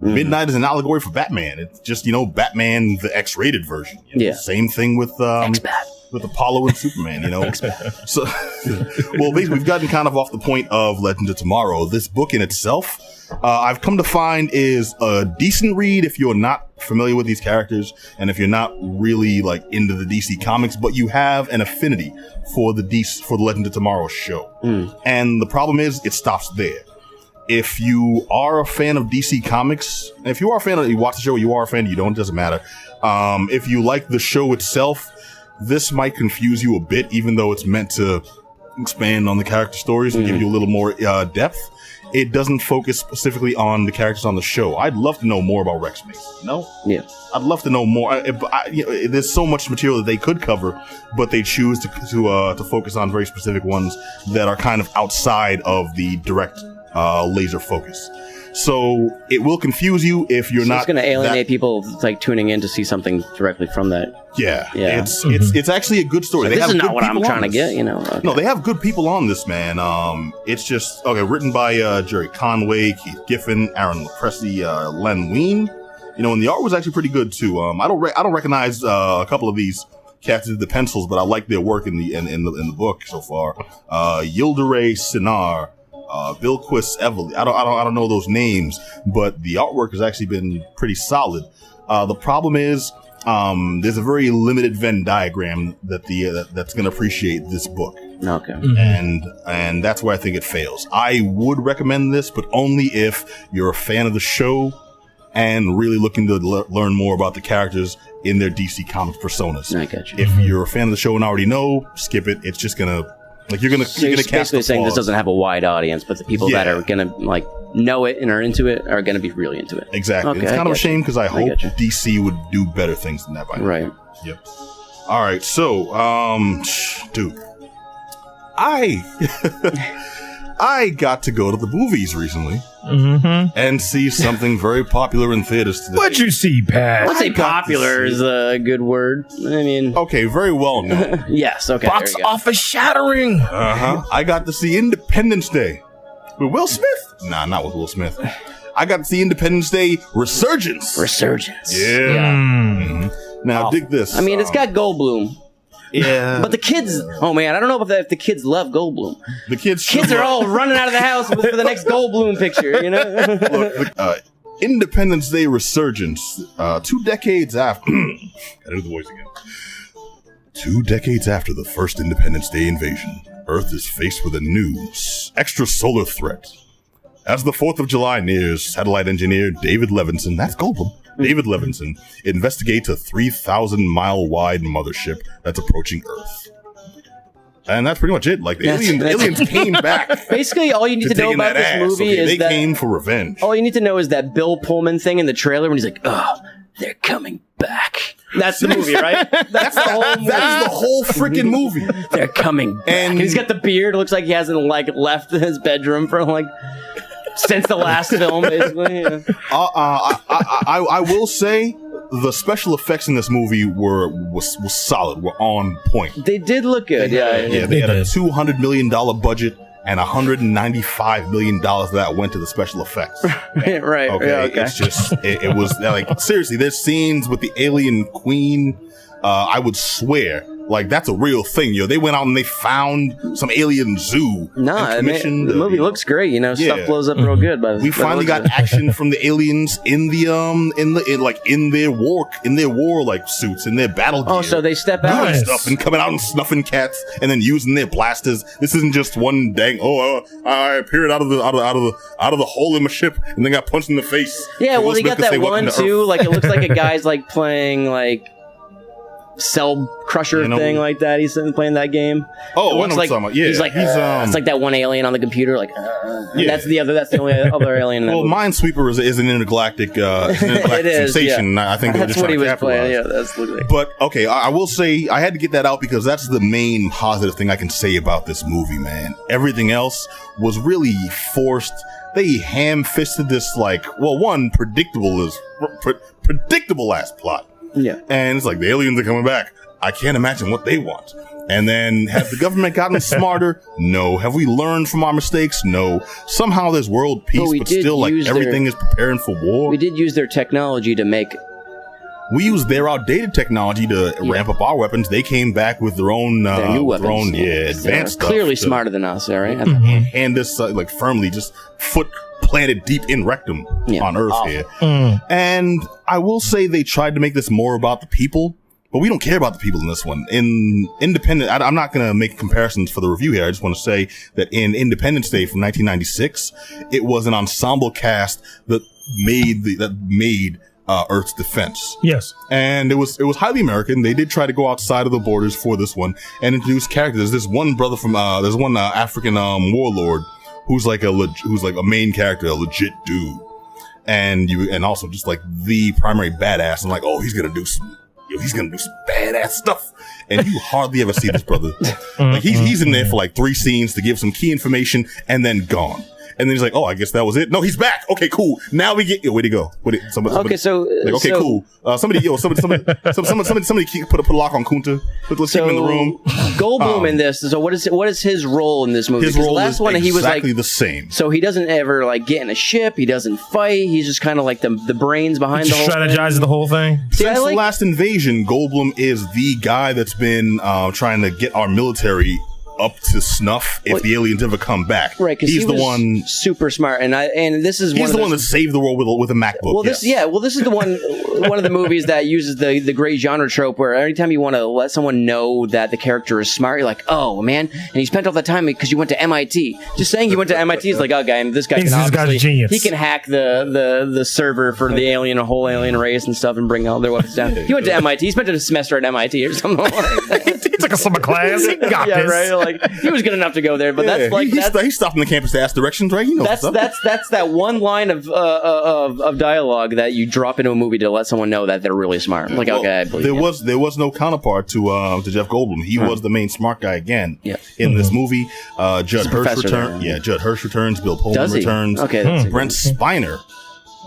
Midnight is an allegory for Batman. It's just Batman the X-rated version. Same thing with Apollo and Superman. So well, basically we've gotten kind of off the point of Legends of Tomorrow. This book in itself, I've come to find, is a decent read if you're not familiar with these characters and if you're not really like into the DC comics, but you have an affinity for the Legends of Tomorrow show. And the problem is it stops there. If you are a fan of DC Comics, if you are a fan of, you watch the show, you are a fan, you don't, it doesn't matter. If you like the show itself, this might confuse you a bit, even though it's meant to expand on the character stories and give you a little more depth. It doesn't focus specifically on the characters on the show. I'd love to know more about Rex Mason. Yeah. I'd love to know more. There's so much material that they could cover, but they choose to focus on very specific ones that are kind of outside of the direct laser focus. So it will confuse you if you're not. It's going to alienate people like tuning in to see something directly from that. Yeah. It's actually a good story. This is not what I'm trying to get. Okay. No, they have good people on this, man. It's just written by Jerry Conway, Keith Giffen, Aaron Pressey, Len Wein. And the art was actually pretty good too. I don't recognize a couple of these cats did the pencils, but I like their work in the book so far. Yildiray Sinar. Bilquis Evely. I don't know those names, but the artwork has actually been pretty solid. The problem is there's a very limited Venn diagram that's going to appreciate this book. Okay. And that's where I think it fails. I would recommend this, but only if you're a fan of the show and really looking to learn more about the characters in their DC Comics personas. I got you. If you're a fan of the show and already know, skip it. It's just gonna. You're gonna basically saying this doesn't have a wide audience, but the people that are gonna know it and are into it are gonna be really into it. Exactly. Okay, it's kind of a shame because I hope DC would do better things than that by now. Right. Yep. All right. So, dude, I got to go to the movies recently and see something very popular in theaters today. What'd you see, Pat? Let's say popular is a good word. I mean, okay, very well known. Yes, okay. Box office shattering. I got to see Independence Day with Will Smith. Nah, not with Will Smith. I got to see Independence Day Resurgence. Yeah. Now, dig this. I mean, it's got Goldblum. Yeah. But the kids, oh man, I don't know if the kids love Goldblum. The kids are all running out of the house for the next Goldblum picture, Look, Independence Day Resurgence, 2 decades after. I do the voice again. 2 decades after the first Independence Day invasion, Earth is faced with a new, extrasolar threat. As the 4th of July nears, satellite engineer David Levinson, that's Goldblum, David Levinson, investigates a 3,000-mile-wide mothership that's approaching Earth. And that's pretty much it. Like, the aliens came back. Basically, all you need to know about this movie is they that... They came for revenge. All you need to know is that Bill Pullman thing in the trailer when he's like, oh, they're coming back. That's the movie, right? That's the whole movie. That is the whole freaking movie. They're coming back. And he's got the beard. It looks like he hasn't, like, left his bedroom for, like... since the last film, basically. Yeah. I will say the special effects in this movie was solid. Were on point. They did look good. Yeah. They had a $200 million budget, and $195 million of that went to the special effects. Right. Okay. Yeah, okay. It's just it was like, seriously. There's scenes with the alien queen. I would swear. Like, that's a real thing, yo. They went out and they found some alien zoo. The movie looks great, stuff blows up real good. But we finally got action from the aliens in their war like suits, in their battle gear. Oh, so they step out and stuff and coming out and snuffing cats and then using their blasters. This isn't just one dang. I appeared out of the hole in my ship and then got punched in the face. Yeah, well, they got that one too. Like, it looks like a guy's like playing like Cell Crusher thing like that. He's playing that game. Oh, what I'm talking about. Yeah, he's it's like that one alien on the computer. Like, that's the only other alien. Well, Minesweeper is an intergalactic sensation. Yeah. I think that's what he was playing. Yeah, that's literally. But okay, I will say I had to get that out because that's the main positive thing I can say about this movie, man. Everything else was really forced. They ham-fisted this, like, well, one predictable ass plot. Yeah. And it's like, the aliens are coming back. I can't imagine what they want. And then, has the government gotten smarter? No. Have we learned from our mistakes? No. Somehow there's world peace, but still, like, everything is preparing for war. We did use their technology to make... We used their outdated technology to ramp up our weapons. They came back with their own... their new weapons. Advanced stuff. Clearly smarter than us, right? And this, like, firmly just foot planted deep in rectum on Earth here. And I will say they tried to make this more about the people, but we don't care about the people in this one. In Independent, I'm not going to make comparisons for the review here. I just want to say that in Independence Day from 1996, it was an ensemble cast that made Earth's defense. Yes. And it was highly American. They did try to go outside of the borders for this one and introduce characters. There's one brother from there's one African warlord who's like a main character, a legit dude, and also just like the primary badass. And like, oh, he's gonna do some badass stuff, and you hardly ever see this brother. Like, he's in there for like 3 scenes to give some key information and then gone. And then he's like, oh, I guess that was it. No, he's back. Okay, cool. Now we get, where'd he go? Somebody, cool. Somebody put a lock on Kunta. Let's keep him in the room. Goldblum in this. So what is his role in this movie? His role is exactly the same. So he doesn't ever like get in a ship. He doesn't fight. He's just kind of like the brains behind the whole thing. Strategizes the whole thing. Since the last invasion, Goldblum is the guy that's been trying to get our military up to snuff if the aliens ever come back. Right, because he's the one super smart, and this is he's the one that saved the world with a MacBook. Well, this is the one of the movies that uses the great genre trope where anytime you want to let someone know that the character is smart, you're like, oh man, and he spent all that time because you went to MIT. Just saying he went to MIT is like, okay, this guy can obviously genius. He can hack the server for the whole alien race and stuff and bring all their weapons down. He went to MIT. He spent a semester at MIT or something like that. He took a summer class. He got this. Right. Like, he was good enough to go there, but that's like he stopped on the campus to ask directions, right? That's that one line of dialogue that you drop into a movie to let someone know that they're really smart. Like, okay, I believe there was no counterpart to Jeff Goldblum. He was the main smart guy again in this movie. Judd Hirsch returns. Yeah, Judd Hirsch returns. Bill Pullman returns. Okay, Brent Spiner,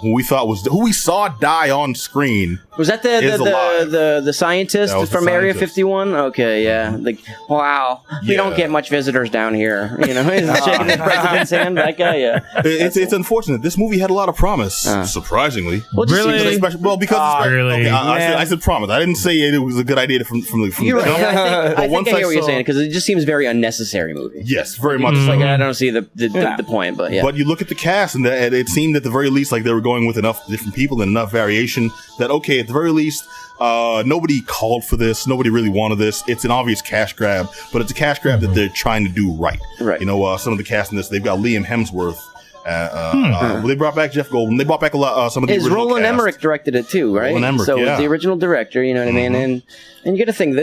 who we saw die on screen. Was that the scientist from Area 51? Okay, yeah. Like, wow, we don't get much visitors down here. He's shaking the president's hand. That guy, yeah. It's unfortunate. This movie had a lot of promise, surprisingly. Well, really? Well, because really? Okay, I said promise. I didn't say it was a good idea from the You're right. I think I hear what you're saying because it just seems a very unnecessary movie. Yes, very much. Like, I don't see the point, but yeah. But you look at the cast, and it seemed at the very least like they were going with enough different people and enough variation that at the very least, nobody called for this. Nobody really wanted this. It's an obvious cash grab, but it's a cash grab that they're trying to do right. Right. Some of the cast in this, they've got Liam Hemsworth They brought back Jeff Goldblum. They brought back a lot. Some of the original Roland cast. Emmerich directed it too, right? Roland Emmerich, so yeah. the original director, you know what I mean? And you got to think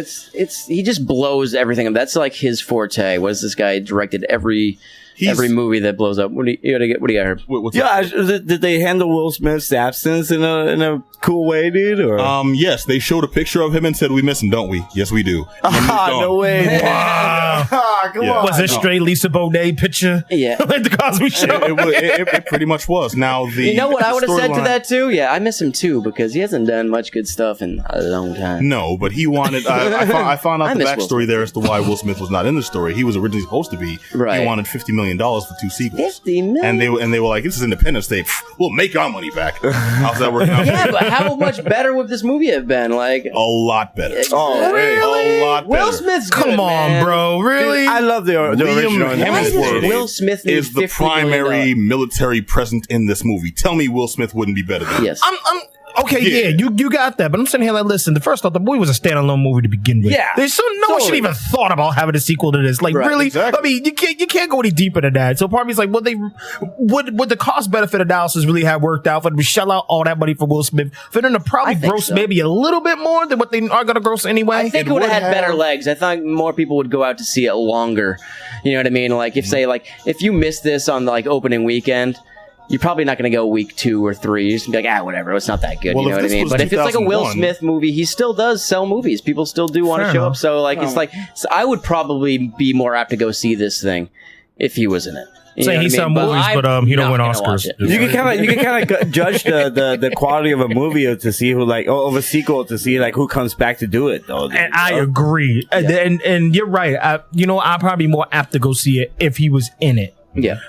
he just blows everything up. That's like his forte. Was this guy directed every movie that blows up? What do you got? Did they handle Will Smith's absence in a cool way, dude? Or? Yes, they showed a picture of him and said, "We miss him, don't we?" Yes, we do. No way. Wow. Come on. Was it straight Lisa Bonet picture? Yeah. Like the Cosby Show? It pretty much was. Now you know what I would have said to that too? Yeah, I miss him too because he hasn't done much good stuff in a long time. No, but he wanted. I found out the backstory there as to why Will Smith was not in the story. He was originally supposed to be. Right. He wanted $50 million for 2 sequels. $50 million. And they were like, "This is Independence Day. We'll make our money back." How's that working out? Yeah, but how much better would this movie have been? Like a lot better. Oh, really? A lot better. Will Smith's good, Come on, man. bro. Really? Dude, I love the original. Hemsworth Will Smith is the primary military presence in this movie. Tell me Will Smith wouldn't be better than Yes. Okay, yeah, you got that, but I'm sitting here like, listen, first off, the movie was a standalone movie to begin with. Yeah, There's no one should even thought about having a sequel to this. Like, really? Exactly. I mean, you can't go any deeper than that. So part of me is like, would the cost benefit analysis really have worked out for them to shell out all that money for Will Smith for them to probably gross maybe a little bit more than what they are going to gross anyway? I think it would have had better legs. I thought more people would go out to see it longer. You know what I mean? Like if you miss this on the opening weekend, you're probably not going to go week 2 or 3. You're just going to be like, whatever, it's not that good. Well, you know what I mean? But if it's like a Will Smith movie, he still does sell movies. People still do want to show up. So so I would probably be more apt to go see this thing if he was in it. He sell movies, but he don't win Oscars. You can kind of judge the quality of a movie to see who of a sequel to see who comes back to do it though. And I agree. Yeah. And you're right. I'd probably be more apt to go see it if he was in it. Yeah.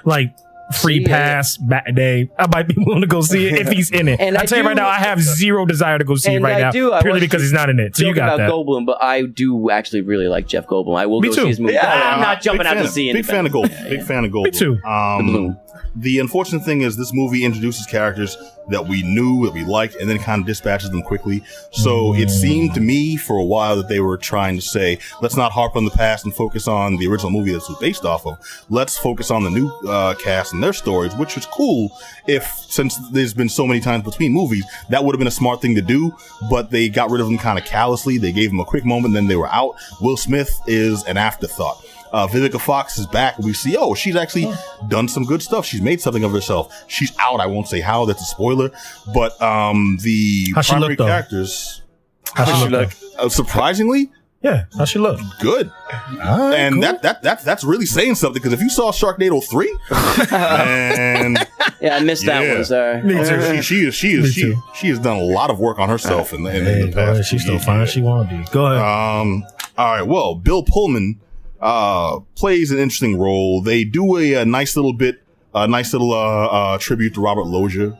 Free pass back day. I might be willing to go see it if he's in it. And I tell you right now, I have zero desire to go see it right now, purely because he's not in it. So you got that. Goldblum, but I do actually really like Jeff Goldblum. I will go see his movie. I'm not jumping out to see it. Big fan of Goldblum. Big fan of Goldblum. Me too. The Bloom. The unfortunate thing is this movie introduces characters that we knew, that we liked, and then kind of dispatches them quickly. So it seemed to me for a while that they were trying to say, let's not harp on the past and focus on the original movie this was based off of. Let's focus on the new cast and their stories, which was cool since there's been so many times between movies, that would have been a smart thing to do, but they got rid of them kind of callously. They gave them a quick moment, then they were out. Will Smith is an afterthought. Vivica Fox is back. We see, she's actually done some good stuff. She's made something of herself. She's out. I won't say how. That's a spoiler. But the primary characters. How she look? Surprisingly, yeah. How she look? Good. And cool. that's really saying something, because if you saw Sharknado 3, and I missed that one. Sorry. Me too. She has done a lot of work on herself in the past. She's still fine. She want to be. Go ahead. All right. Well, Bill Pullman plays an interesting role. They do a nice little tribute to Robert Loggia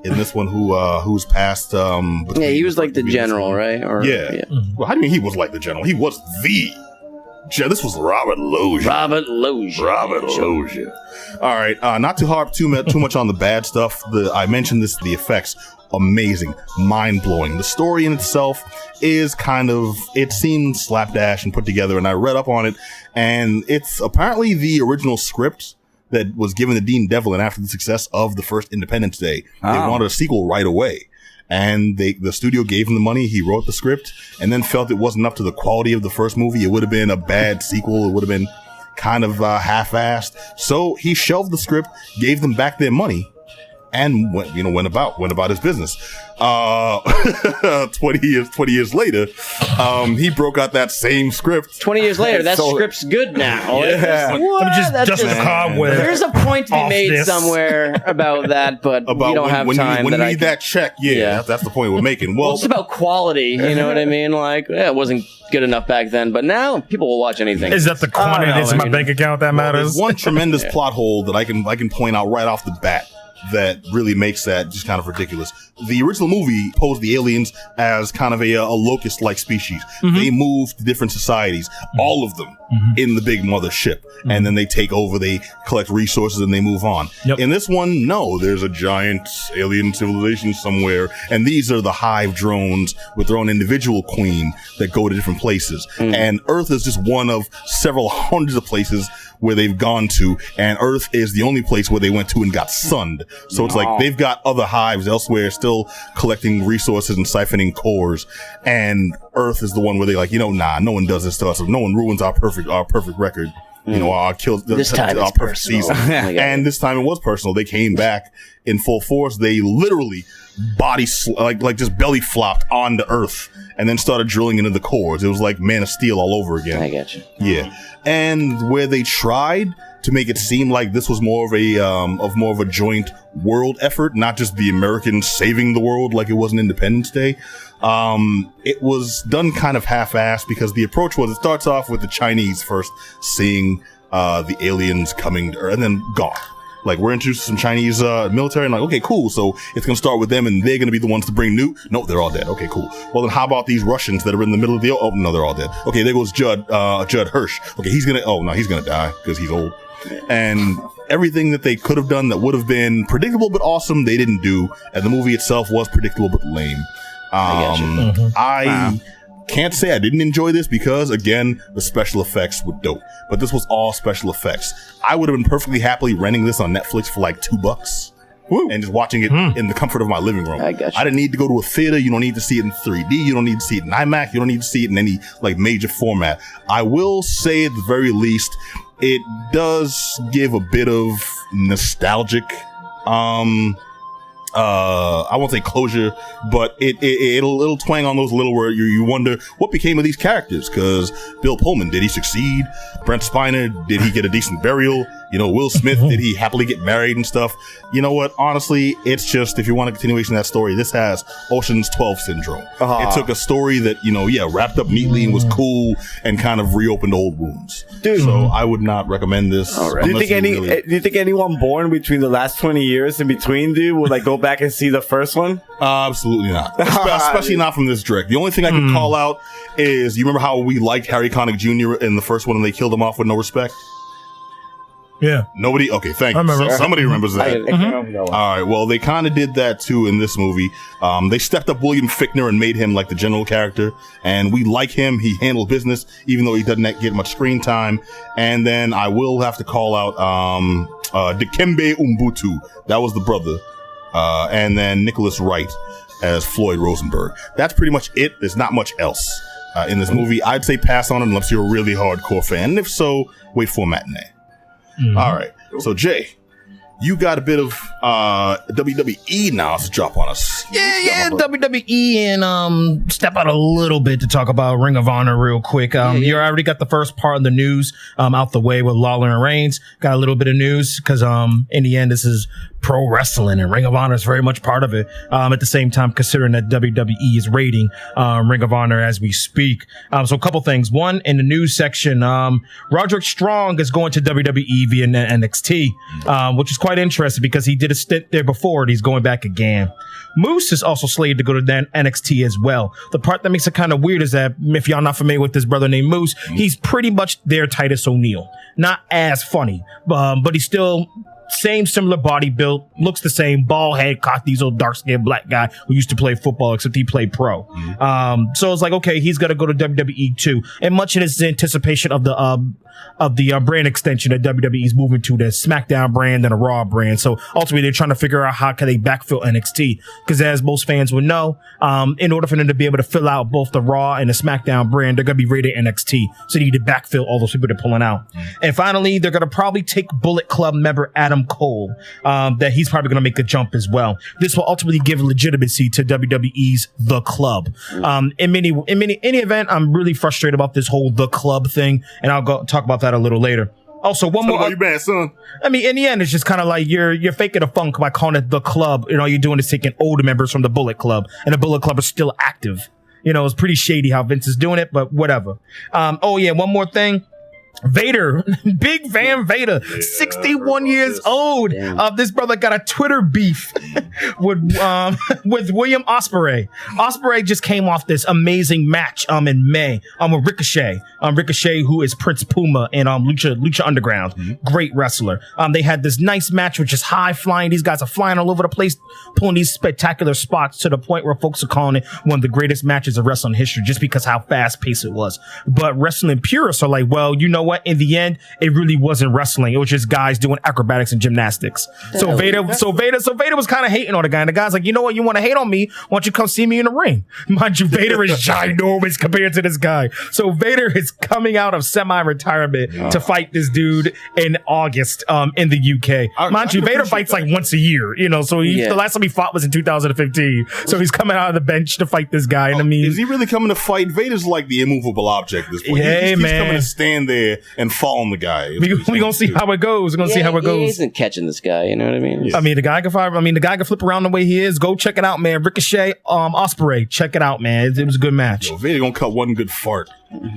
in this one, who's passed. He was like the general, right? Yeah. Well, how do you mean he was like the general? He was this was Robert Loggia. Robert Loggia. All right. Not to harp too much on the bad stuff. I mentioned this. The effects. Amazing, mind-blowing. The story in itself is it seems slapdash and put together, and I read up on it, and it's apparently the original script that was given to Dean Devlin after the success of the first Independence Day. They wanted a sequel right away, and the studio gave him the money. He wrote the script, and then felt it wasn't up to the quality of the first movie. It would have been a bad sequel. It would have been kind of half-assed. So he shelved the script, gave them back their money, and went about his business. 20 years later, he broke out that same script. 20 years later, that script's good now. Yeah. Let me just a cobweb. There's a point to be made somewhere about that, but we don't have time. When you need that check, that's the point we're making. Well, it's about quality. You know what I mean? It wasn't good enough back then, but now people will watch anything. Is that the quantity that's in my bank account that matters? There's one tremendous plot hole that I can point out right off the bat. that really makes that just kind of ridiculous. The original movie posed the aliens as kind of a locust-like species. They move to different societies, all of them in the big mothership, and then they take over, they collect resources, and they move on. In this one, no, there's a giant alien civilization somewhere, and these are the hive drones with their own individual queen that go to different places. And Earth is just one of several hundreds of places where they've gone to, and Earth is the only place where they went to and got sunned. So it's like they've got other hives elsewhere still collecting resources and siphoning cores, and Earth is the one where they're like, no one does this to us. No one ruins our perfect record. Our kills this time our it's perfect personal. season. And this time it was personal. They came back in full force. They literally just belly flopped onto Earth and then started drilling into the cores. It was like Man of Steel all over again. I get you. Yeah. And where they tried to make it seem like this was more of a joint world effort, not just the Americans saving the world like it was an Independence Day. It was done kind of half-assed because the approach was, it starts off with the Chinese first seeing the aliens coming to Earth and then gone. Like, we're introduced to some Chinese military, and like, okay, cool. So it's going to start with them, and they're going to be the ones to bring Newt. No, they're all dead. Okay, cool. Well, then how about these Russians that are in the middle of the... Oh, no, they're all dead. Okay, there goes Judd Hirsch. Okay, he's going to... Oh, no, he's going to die because he's old. And everything that they could have done that would have been predictable but awesome, they didn't do. And the movie itself was predictable but lame. I can't say I didn't enjoy this because, again, the special effects were dope. But this was all special effects. I would have been perfectly happily renting this on Netflix for like $2 and just watching it in the comfort of my living room. I didn't need to go to a theater. You don't need to see it in 3D. You don't need to see it in IMAX. You don't need to see it in any like major format. I will say at the very least, it does give a bit of nostalgic, I won't say closure, but it'll twang on those little where you wonder what became of these characters. Because Bill Pullman, did he succeed? Brent Spiner, did he get a decent burial? Will Smith, did he happily get married and stuff? You know what? Honestly, it's just, if you want a continuation of that story, this has Ocean's 12 syndrome. It took a story that, wrapped up neatly and was cool and kind of reopened old wounds. Dude. So I would not recommend this. Right. Do you think anyone born between the last 20 years in between, dude, would like go back and see the first one? Absolutely not. Especially not from this direct. The only thing I can call out is, you remember how we liked Harry Connick Jr. in the first one and they killed him off with no respect? Yeah. Nobody? Okay, thank you. I remember. Somebody remembers that. All right, well, they kind of did that too in this movie. They stepped up William Fichtner and made him like the general character, and we like him. He handled business, even though he doesn't get much screen time. And then I will have to call out Dikembe Umbutu. That was the brother. And then Nicholas Wright as Floyd Rosenberg. That's pretty much it. There's not much else in this movie. I'd say pass on it unless you're a really hardcore fan. And if so, wait for a matinee. All right. So, Jay, you got a bit of WWE now to drop on us. Yeah, WWE, and step out a little bit to talk about Ring of Honor real quick. You already got the first part of the news out the way with Lawler and Reigns. Got a little bit of news because in the end, this is pro wrestling, and Ring of Honor is very much part of it. At the same time, considering that WWE is rating Ring of Honor as we speak. So a couple things. One, in the news section, Roderick Strong is going to WWE via NXT, which is quite interesting because he did a stint there before and he's going back again. Moose is also slated to go to NXT as well. The part that makes it kind of weird is that, if y'all not familiar with this brother named Moose, he's pretty much their Titus O'Neil. Not as funny, but he's still similar body build, looks the same, bald head, cocky, old dark-skinned black guy who used to play football, except he played pro. So it's like, okay, he's got to go to WWE too. And much of this is anticipation of the brand extension that WWE is moving to, the SmackDown brand and a Raw brand. So ultimately, they're trying to figure out how can they backfill NXT. Because as most fans would know, in order for them to be able to fill out both the Raw and the SmackDown brand, they're going to be rated NXT. So they need to backfill all those people they're pulling out. And finally, they're going to probably take Bullet Club member Adam Cole, that he's probably going to make the jump as well. This will ultimately give legitimacy to WWE's The Club. In any event, I'm really frustrated about this whole The Club thing, and I'll go talk about that a little later. Also, one more. How you been, son? I mean, in the end, it's just kind of like you're faking a funk by calling it The Club. All you're doing is taking older members from the Bullet Club, and the Bullet Club is still active. It's pretty shady how Vince is doing it, but whatever. One more thing. Vader, Big Van Vader, 61 years old. This brother got a Twitter beef with William Ospreay. Ospreay just came off this amazing match in May with Ricochet. Ricochet, who is Prince Puma in Lucha Underground. Great wrestler. They had this nice match which is high flying. These guys are flying all over the place, pulling these spectacular spots to the point where folks are calling it one of the greatest matches of wrestling history just because how fast paced it was. But wrestling purists are like, well, you know what? In the end, it really wasn't wrestling. It was just guys doing acrobatics and gymnastics. So Vader was kind of hating on the guy. And the guy's like, you know what? You want to hate on me? Why don't you come see me in the ring? Mind you, Vader is ginormous compared to this guy. So Vader is coming out of semi-retirement to fight this dude in August in the UK. Mind you, Vader fights like once a year, you know. So the last time he fought was in 2015. So he's coming out of the bench to fight this guy. And I mean, is he really coming to fight? Vader's like the immovable object at this point. Hey, he's man. coming to stand there and fall on the guy. We gonna see how it goes. We're gonna see how it goes. He isn't catching this guy. You know what I mean? Yeah. I mean, the guy can flip around the way he is. Go check it out, man. Ricochet, Ospreay, check it out, man. It was a good match. Yo, Vader gonna cut one good fart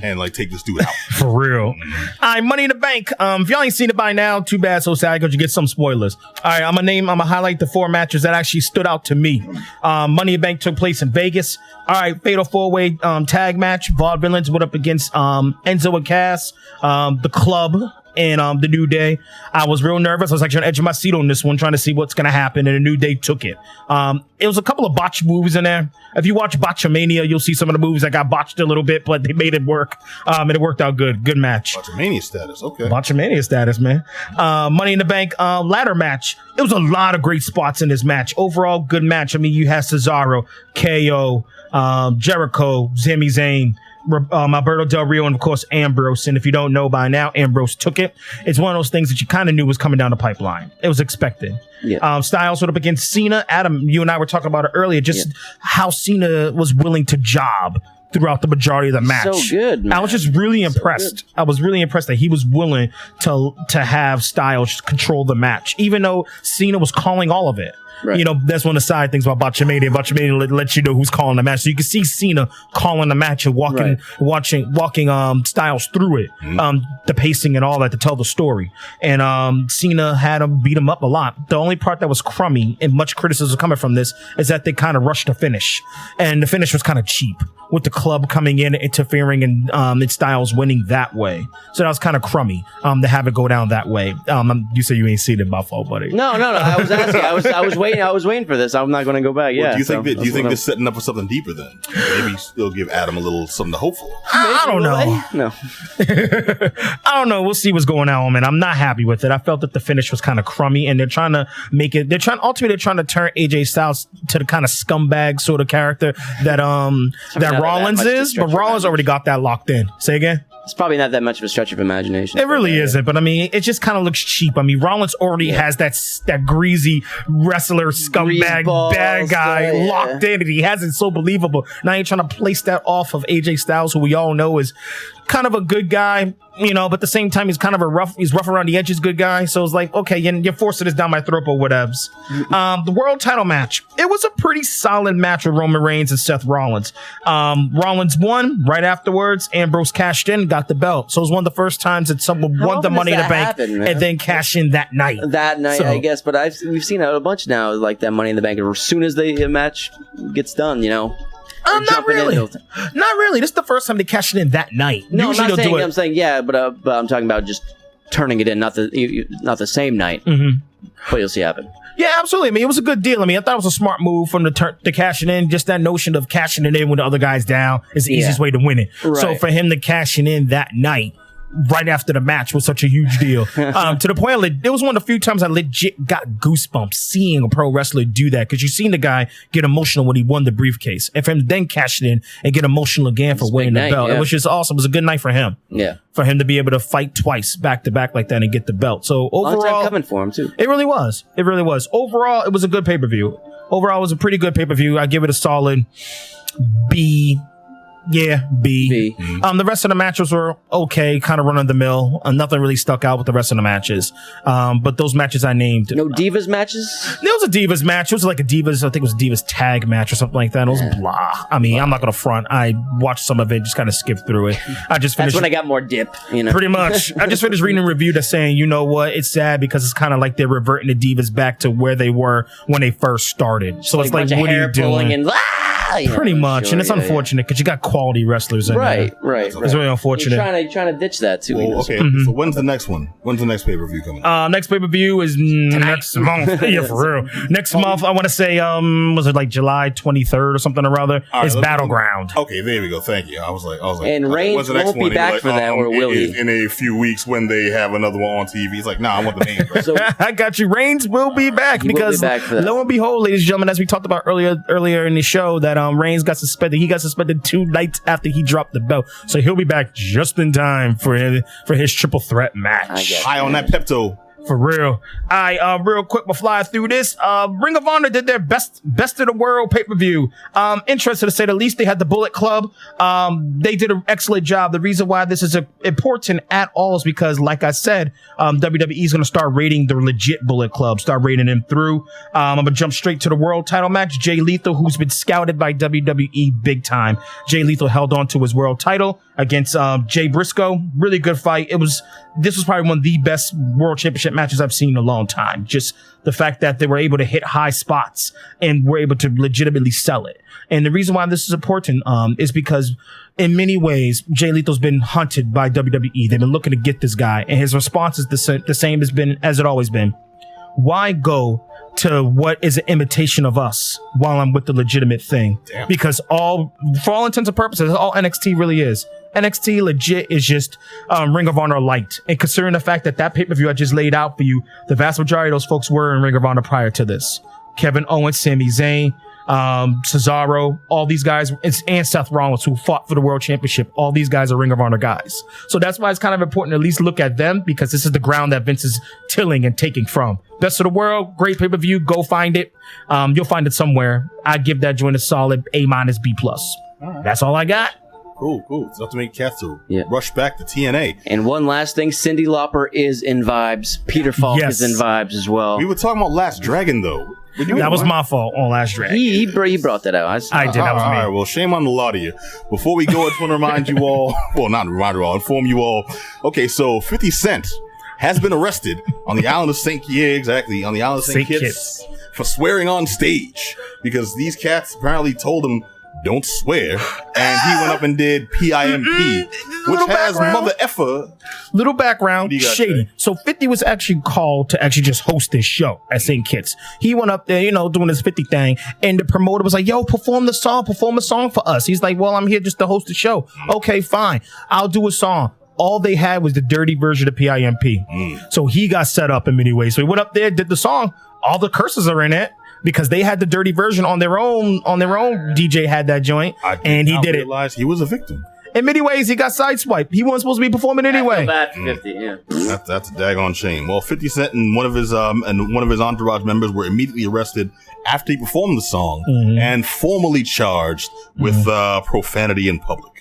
and like take this dude out. For real. All right, Money in the Bank. If y'all ain't seen it by now, too bad, so sad, because you get some spoilers. All right, I'm gonna highlight the 4 matches that actually stood out to me. Money in the Bank took place in Vegas. All right, fatal 4-way tag match. Vaudevillains went up against Enzo and Cass, the Club, and the New Day. I was real nervous. I was actually on the edge of my seat on this one, trying to see what's going to happen, and the New Day took it. It was a couple of botched moves in there. If you watch Botchamania, you'll see some of the moves that got botched a little bit, but they made it work. And it worked out good. Good match. Botchamania status, okay. Botchamania status, man. Money in the Bank ladder match. It was a lot of great spots in this match. Overall, good match. I mean, you had Cesaro, KO, Jericho, Sami Zayn, Alberto Del Rio, and of course Ambrose. And if you don't know by now, Ambrose took it. It's one of those things that you kind of knew was coming down the pipeline. It was expected. Styles went up against Cena. Adam, you and I were talking about it earlier, just how Cena was willing to job throughout the majority of the match. So good, man. I was just really impressed. I was really impressed that he was willing to have Styles control the match, even though Cena was calling all of it. Right. You know, that's one of the side things about Botchamania. Botchamania lets you know who's calling the match. So you can see Cena calling the match and walking Styles through it. The pacing and all that to tell the story. And Cena had him beat him up a lot. The only part that was crummy and much criticism coming from this is that they kind of rushed the finish. And the finish was kind of cheap, with the Club coming in, interfering, and Styles winning that way. So that was kind of crummy to have it go down that way. You say you ain't seen it, Buffalo, buddy. No. I was asking. I was waiting for this. I'm not going to I do you think they're setting up for something deeper then? Maybe still give Adam a little something to hope for. I don't know. No. I don't know. We'll see what's going on, man. I'm not happy with it. I felt that the finish was kind of crummy, and they're trying to make it. They're trying to turn AJ Styles to the kind of scumbag sort of character that Rollins is, but Rollins already got that locked in. Say again. It's probably not that much of a stretch of imagination. It really isn't, but I mean, it just kind of looks cheap. I mean, Rollins already has that greasy wrestler scumbag bad guy locked in, and he has it so believable. Now you're trying to place that off of AJ Styles, who we all know is kind of a good guy, you know, but at the same time, he's kind of he's rough around the edges good guy. So it's like, okay, you're forcing this down my throat or whatevs. The world title match. It was a pretty solid match with Roman Reigns and Seth Rollins. Rollins won right afterwards. Ambrose cashed in, got the belt. So it was one of the first times that someone won the Money in the Bank and then cashed in that night. I guess, but we've seen it a bunch now, like that Money in the Bank. As soon as the match gets done, you know. Not really. Not really. This is the first time they cashed it in that night. No, I'm saying yeah, but I'm talking about just turning it in, not the same night. Mm-hmm. But you'll see happen. Yeah, absolutely. I mean, it was a good deal. I mean, I thought it was a smart move from the cash it in. Just that notion of cashing it in when the other guy's down is the easiest way to win it. Right. So for him to cash it in that night, right after the match, was such a huge deal. To the point, it was one of the few times I legit got goosebumps seeing a pro wrestler do that, because you've seen the guy get emotional when he won the briefcase, and for him to then cash it in and get emotional again for winning the belt. It was just awesome. It was a good night for him. Yeah. For him to be able to fight twice back to back like that and get the belt. So overall, long time coming for him too. It really was. It really was. Overall, it was a good pay-per-view. Overall, it was a pretty good pay-per-view. I give it a solid B Yeah, B. The rest of the matches were okay, kind of run of the mill. Nothing really stuck out with the rest of the matches. But those matches I named. No Divas matches? There was a Divas match. It was like a Divas, I think it was a Divas tag match or something like that. It was blah. I mean, I'm not going to front. I watched some of it, just kind of skipped through it. I just finished. That's when I got more dip, you know? Pretty much. I just finished reading a review that's saying, you know what? It's sad because it's kind of like they're reverting the Divas back to where they were when they first started. So it's like, what are you doing? And, pretty much. Sure, and it's unfortunate because you got quality wrestlers in there. Right. It's really unfortunate. You're trying to ditch that too. Well, okay. So when's the next one? When's the next pay-per-view coming? Next pay-per-view is next month. Yeah, for real. Next month, I want to say, was it like July 23rd or something or other? Right, it's Battleground. Okay, there we go. Thank you. I was like, and Reigns won't be back for that, or will he? In a few weeks when they have another one on TV. He's like, nah, I want the main. So, I got you. Reigns will be back because lo and behold, ladies and gentlemen, as we talked about earlier in the show, that Reigns got suspended. He got suspended 2 nights after he dropped the belt, so he'll be back just in time for his triple threat match. High on that Pepto. For real. Real quick, we'll fly through this. Ring of Honor did their best of the world pay-per-view. Interesting to say the least. They had the Bullet Club. They did an excellent job. The reason why this is important at all is because, like I said, WWE is going to start rating the legit Bullet Club, start rating them through. I'm going to jump straight to the world title match. Jay Lethal, who's been scouted by WWE big time. Jay Lethal held on to his world title against Jay Briscoe. Really good fight. This was probably one of the best world championship matches I've seen in a long time. Just the fact that they were able to hit high spots and were able to legitimately sell it. And the reason why this is important is because in many ways, Jay Lethal's been hunted by WWE. They've been looking to get this guy, and his response is the same as it always been. Why go to what is an imitation of us while I'm with the legitimate thing? Damn. Because for all intents and purposes, all NXT really is. NXT legit is just Ring of Honor light. And considering the fact that pay-per-view I just laid out for you, the vast majority of those folks were in Ring of Honor prior to this. Kevin Owens, Sami Zayn, Cesaro, all these guys, and Seth Rollins, who fought for the World Championship. All these guys are Ring of Honor guys. So that's why it's kind of important to at least look at them, because this is the ground that Vince is tilling and taking from. Best of the world, great pay-per-view. Go find it. You'll find it somewhere. I give that joint a solid A-, B+. Right. That's all I got. Cool. It's up to make cats to rush back to TNA. And one last thing, Cyndi Lauper is in vibes. Peter Falk is in vibes as well. We were talking about Last Dragon, though. That was my fault on Last Dragon. He brought that out. I did. That was me. All right, well, shame on the lot of you. Before we go, I just want to remind you all, inform you all. Okay, so 50 Cent has been arrested on the island of St. Kitts for swearing on stage, because these cats apparently told him don't swear, and he went up and did PIMP, which has mother effer. Little background, shady. So 50 was actually called to actually just host this show at St. Kitts. He went up there, doing his 50 thing, and the promoter was like, yo, perform a song for us. He's like, well, I'm here just to host the show. Okay, fine. I'll do a song. All they had was the dirty version of PIMP. So he got set up in many ways. So he went up there, did the song. All the curses are in it, because they had the dirty version on their own. DJ had that joint, and he did it. He was a victim. In many ways, he got sideswiped. He wasn't supposed to be performing anyway. That's 50, yeah. That's a daggone shame. Well, 50 Cent and one of his entourage members were immediately arrested after he performed the song and formally charged with profanity in public.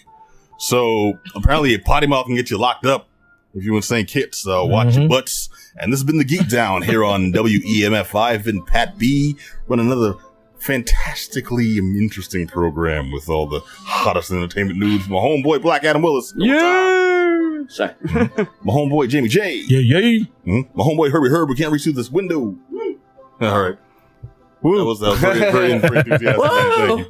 So apparently, a potty mouth can get you locked up if you're in St. Kitts. Watch your butts. And this has been the Geek Down here on WEMF. I've been Pat B, running another fantastically interesting program with all the hottest entertainment news. My homeboy Black Adam Willis. Yeah. Sorry. My homeboy Jamie J. Yeah. My homeboy Herbie Herb. We can't reach through this window. All right. That was very enthusiastic. Thank you. All right,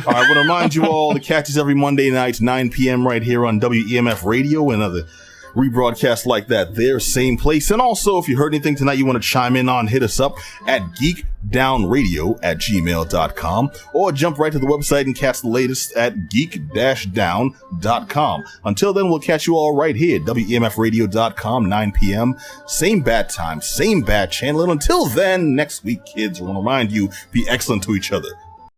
I want to remind you all to catch us every Monday night, 9 p.m. right here on WEMF Radio and other rebroadcast like that there, same place. And also, if you heard anything tonight you want to chime in on, hit us up at geekdownradio@gmail.com, or jump right to the website and catch the latest at geek-down.com. Until then, we'll catch you all right here at WEMFradio.com, 9 p.m. Same bat time, same bat channel. And until then, next week, kids, I want to remind you, be excellent to each other.